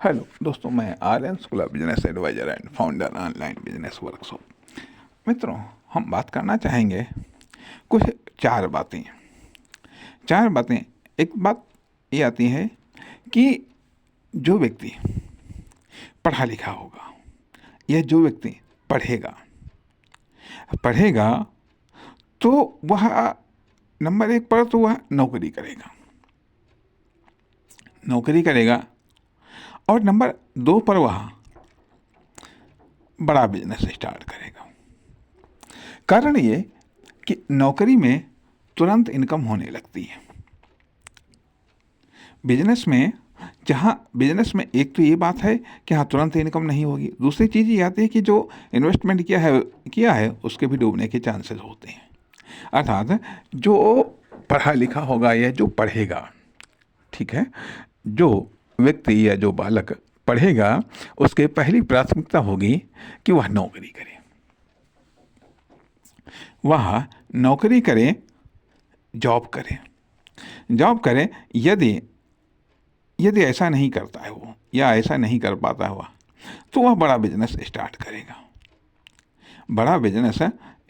Hello दोस्तों, मैं Aryan school of business adviser and founder online business workshop. मित्रों, हम बात करना चाहेंगे कुछ चार बातें। एक बात ये आती है कि जो व्यक्ति पढ़ा लिखा होगा या जो व्यक्ति पढ़ेगा पढ़ेगा तो वह नंबर एक पर तो वह नौकरी करेगा और नंबर दो पर वह बड़ा बिजनेस स्टार्ट करेगा। कारण ये कि नौकरी में तुरंत इनकम होने लगती है। बिजनेस में एक तो ये बात है कि हाँ, तुरंत इनकम नहीं होगी। दूसरी चीज़ ये आती है कि जो इन्वेस्टमेंट किया है उसके भी डूबने के चांसेस होते हैं। अर्थात जो पढ़ा लिखा होगा या जो पढ़ेगा, ठीक है, जो व्यक्ति या जो बालक पढ़ेगा उसके पहली प्राथमिकता होगी कि वह नौकरी करे, जॉब करे। यदि ऐसा नहीं करता है वो या ऐसा नहीं कर पाता हुआ तो वह बड़ा बिजनेस स्टार्ट करेगा। बड़ा बिजनेस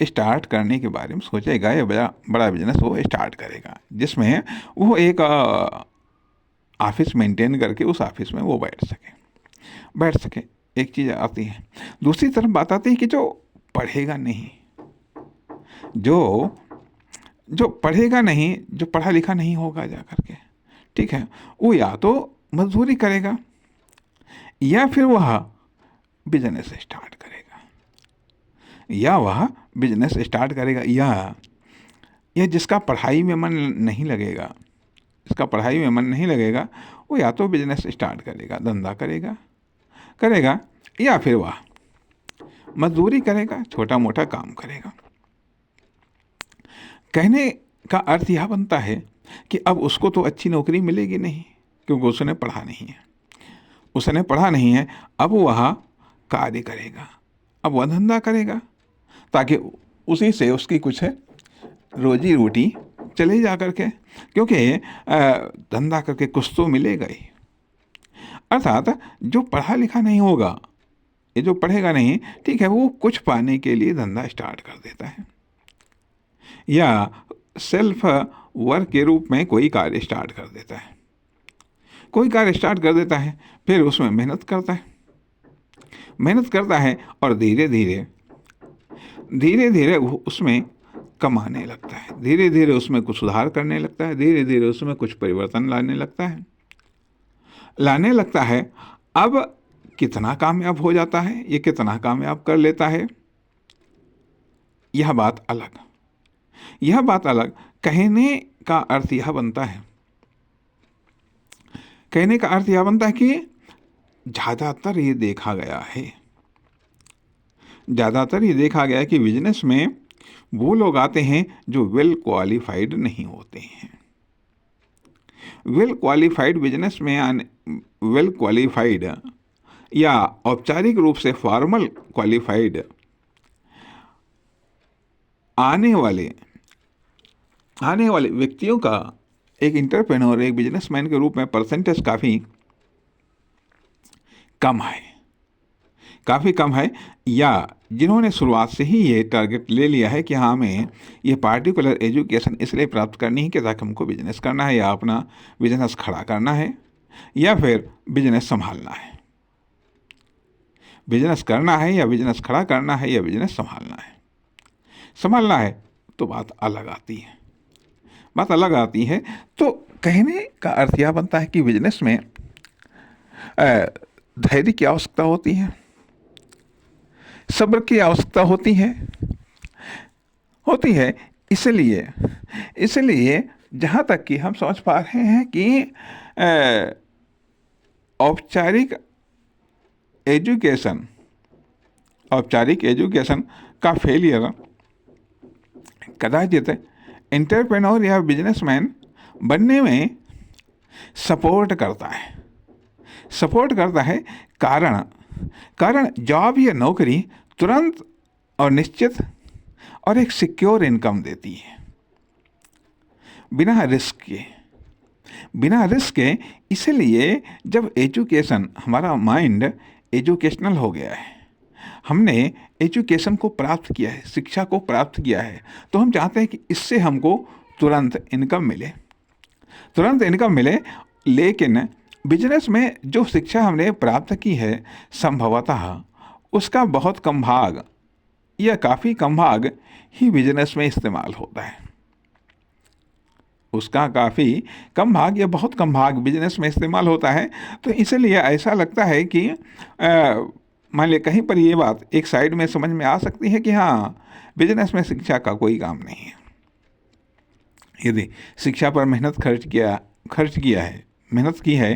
स्टार्ट करने के बारे में सोचेगा या बड़ा बिजनेस वो स्टार्ट करेगा जिसमें वो एक ऑफिस मेंटेन करके उस ऑफिस में वो बैठ सके। एक चीज़ आती है। दूसरी तरफ बात आती है कि जो पढ़ेगा नहीं, जो पढ़ेगा नहीं, जो पढ़ा लिखा नहीं होगा जा करके, ठीक है, वो या तो मजदूरी करेगा या फिर वह बिजनेस स्टार्ट करेगा या जिसका पढ़ाई में मन नहीं लगेगा वो या तो बिजनेस स्टार्ट करेगा, धंधा करेगा या फिर वह मजदूरी करेगा, छोटा मोटा काम करेगा। कहने का अर्थ यह बनता है कि अब उसको तो अच्छी नौकरी मिलेगी नहीं, क्योंकि उसने पढ़ा नहीं है। अब वह कार्य करेगा, अब वह धंधा करेगा ताकि उसी से उसकी कुछ रोजी रोटी चले जा करके, क्योंकि धंधा करके कुछ तो मिलेगा ही। अर्थात जो पढ़ा लिखा नहीं होगा, ये जो पढ़ेगा नहीं, ठीक है, वो कुछ पाने के लिए धंधा स्टार्ट कर देता है या सेल्फ वर्क के रूप में कोई कार्य स्टार्ट कर देता है। फिर उसमें मेहनत करता है और धीरे धीरे वो उसमें कमाने लगता है, धीरे धीरे उसमें कुछ सुधार करने लगता है, धीरे धीरे उसमें कुछ परिवर्तन लाने लगता है। अब कितना कामयाब हो जाता है, ये कितना कामयाब कर लेता है, यह बात अलग। कहने का अर्थ यह बनता है कि ज़्यादातर ये देखा गया है कि बिजनेस में वो लोग आते हैं जो वेल क्वालिफाइड नहीं होते हैं। वेल क्वालिफाइड या औपचारिक रूप से फॉर्मल क्वालिफाइड आने वाले व्यक्तियों का एक एंटरप्रेन्योर, एक बिजनेसमैन के रूप में परसेंटेज काफ़ी कम है या जिन्होंने शुरुआत से ही ये टारगेट ले लिया है कि हाँ, हमें ये पार्टिकुलर एजुकेशन इसलिए प्राप्त करनी है कि ताकि हमको बिजनेस करना है या अपना बिजनेस खड़ा करना है या फिर बिजनेस संभालना है। बिजनेस करना है या बिजनेस खड़ा करना है या बिजनेस संभालना है तो बात अलग आती है। तो कहने का अर्थ यह बनता है कि बिजनेस में धैर्य की आवश्यकता होती है, सब्र की आवश्यकता होती है। इसलिए जहाँ तक कि हम समझ पा रहे हैं कि औपचारिक एजुकेशन का फेलियर कदाचित एंटरप्रेन्योर या बिजनेसमैन बनने में सपोर्ट करता है। कारण जॉब या नौकरी तुरंत और निश्चित और एक सिक्योर इनकम देती है, बिना रिस्क के। बिना रिस्क के। इसलिए जब एजुकेशन, हमारा माइंड एजुकेशनल हो गया है, हमने एजुकेशन को प्राप्त किया है, शिक्षा को प्राप्त किया है, तो हम चाहते हैं कि इससे हमको तुरंत इनकम मिले, तुरंत इनकम मिले। लेकिन बिजनेस में जो शिक्षा हमने प्राप्त की है, संभवतः उसका बहुत कम भाग या काफ़ी कम भाग ही बिजनेस में इस्तेमाल होता है। उसका काफ़ी कम भाग या बहुत कम भाग बिजनेस में इस्तेमाल होता है। तो इसलिए ऐसा लगता है कि मान लिया कहीं पर ये बात एक साइड में समझ में आ सकती है कि हाँ, बिजनेस में शिक्षा का कोई काम नहीं है। यदि शिक्षा पर खर्च किया है, मेहनत की है,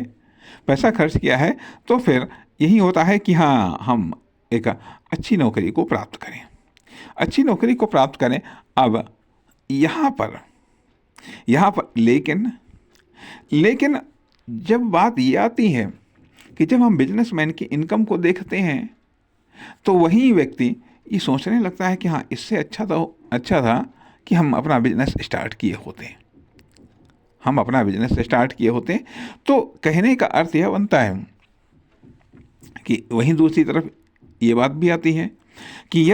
पैसा खर्च किया है, तो फिर यही होता है कि हाँ, हम एक अच्छी नौकरी को प्राप्त करें, अच्छी नौकरी को प्राप्त करें। अब यहाँ पर लेकिन जब बात ये आती है कि जब हम बिजनेसमैन की इनकम को देखते हैं, तो वही व्यक्ति ये सोचने लगता है कि हाँ, इससे अच्छा था कि हम अपना बिजनेस स्टार्ट किए होते। तो कहने का अर्थ यह बनता है कि वहीं दूसरी तरफ ये बात भी आती है कि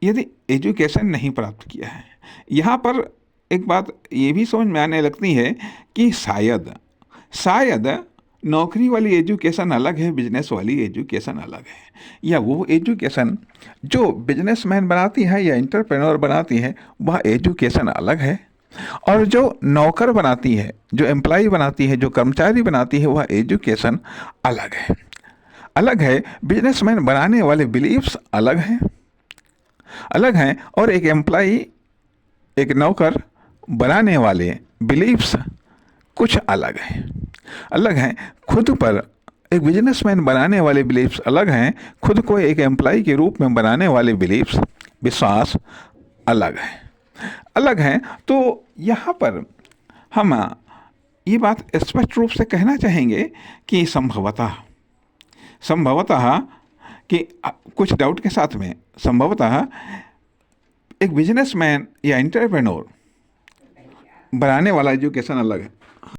यदि एजुकेशन नहीं प्राप्त किया है, यहाँ पर एक बात ये भी समझ में आने लगती है कि शायद नौकरी वाली एजुकेशन अलग है, बिजनेस वाली एजुकेशन अलग है, या वो एजुकेशन जो बिजनेसमैन बनाती है या एंटरप्रेन्योर बनाती है, वह एजुकेशन अलग है, और जो नौकर बनाती है, जो एम्प्लॉय बनाती है, जो कर्मचारी बनाती है, वह एजुकेशन अलग है। बिजनेसमैन बनाने वाले बिलीव्स अलग हैं, और एक नौकर बनाने वाले बिलीव्स कुछ अलग हैं। खुद पर एक बिजनेसमैन बनाने वाले बिलीव्स अलग हैं, खुद को एक एम्प्लॉय के रूप में बनाने वाले बिलीव्स, विश्वास अलग हैं। तो यहाँ पर हम ये बात स्पष्ट रूप से कहना चाहेंगे कि संभवतः कि कुछ डाउट के साथ में संभवतः एक बिजनेसमैन या एंटरप्रेन्योर बनाने वाला एजुकेशन अलग है,